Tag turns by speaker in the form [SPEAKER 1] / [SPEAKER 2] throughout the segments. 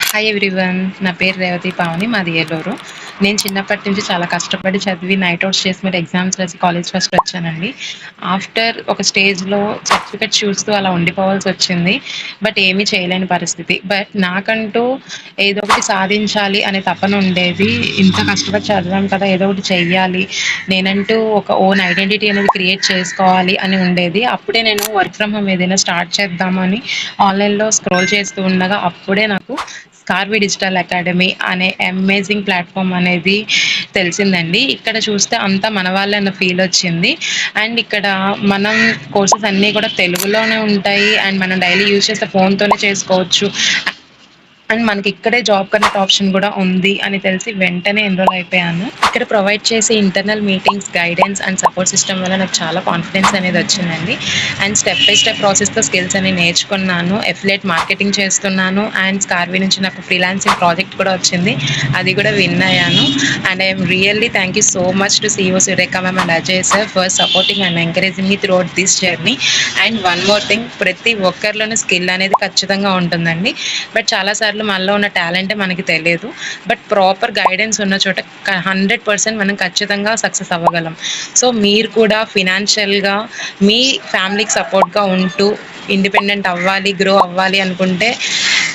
[SPEAKER 1] Hi everyone. నా పేరు రేవతి పావని. మాది ఏలూరు. నేను చిన్నప్పటి నుంచి చాలా కష్టపడి చదివి నైట్ అవుట్స్ చేసి మీరు ఎగ్జామ్స్ రాసి కాలేజ్ ఫస్ట్ వచ్చానండి. ఆఫ్టర్ ఒక స్టేజ్‌లో సర్టిఫికేట్ చూస్తూ అలా ఉండిపోవాల్సి వచ్చింది. బట్ ఏమీ చేయలేని పరిస్థితి. బట్ నాకంటూ ఏదో ఒకటి సాధించాలి అనే తపన ఉండేది. ఇంత కష్టపడి చదివాం కదా! ఏదో ఒకటి చెయ్యాలి. నేనంటూ ఒక ఓన్ ఐడెంటిటీ అనేది క్రియేట్ చేసుకోవాలి అని ఉండేది. అప్పుడే నేను వర్క్ ఫ్రమ్ హోమ్ ఏదైనా స్టార్ట్ చేద్దామని ఆన్‌లైన్‌లో స్క్రోల్ చేస్తూ ఉండగా అప్పుడే నాకు స్కార్వి డిజిటల్ అకాడమీ అనే అమేజింగ్ ప్లాట్ఫామ్ అనేది తెలిసిందండి. ఇక్కడ చూస్తే అంతా మన వాళ్ళే అన్న ఫీల్ వచ్చింది. అండ్ ఇక్కడ మనం కోర్సెస్ అన్నీ కూడా తెలుగులోనే ఉంటాయి. అండ్ మనం డైలీ యూజ్ చేసే ఫోన్‌తోనే చేసుకోవచ్చు. అండ్ మనకి ఇక్కడే జాబ్ కనెక్ట్ ఆప్షన్ కూడా ఉంది అని తెలిసి వెంటనే ఎన్రోల్ అయిపోయాను. ఇక్కడ ప్రొవైడ్ చేసే internal meetings, guidance and support system వల్ల నాకు చాలా కాన్ఫిడెన్స్ అనేది వచ్చిందండి. అండ్ స్టెప్ బై స్టెప్ ప్రాసెస్‌తో స్కిల్స్ అనేవి నేర్చుకున్నాను. ఎఫిలియేట్ మార్కెటింగ్ చేస్తున్నాను. అండ్ స్కార్వి నుంచి నాకు ఫ్రీలాన్సింగ్ ప్రాజెక్ట్ కూడా వచ్చింది. అది కూడా విన్ అయ్యాను. And I'm really thank you so much to CEO Surekha ma'am and Ajay sir for supporting and encouraging me through out this journey. And one more thing, ప్రతి ఒక్కరిలోనూ skill అనేది ఖచ్చితంగా ఉంటుందండి. బట్ చాలాసార్లు మనలో ఉన్న టాలెంటే మనకి తెలియదు. బట్ ప్రాపర్ గైడెన్స్ ఉన్న చోట 100% మనం ఖచ్చితంగా సక్సెస్ అవ్వగలం. సో మీరు కూడా ఫినాన్షియల్‌గా మీ ఫ్యామిలీకి సపోర్ట్‌గా ఉంటూ ఇండిపెండెంట్ అవ్వాలి, గ్రో అవ్వాలి అనుకుంటే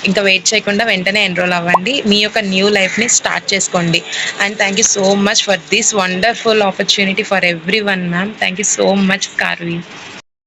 [SPEAKER 1] ఇంకా వెయిట్ చేయకుండా వెంటనే ఎన్రోల్ అవ్వండి. మీ యొక్క న్యూ లైఫ్‌ని స్టార్ట్ చేసుకోండి. And thank you so much for this wonderful opportunity for everyone ma'am. Thank you so much స్కార్వి.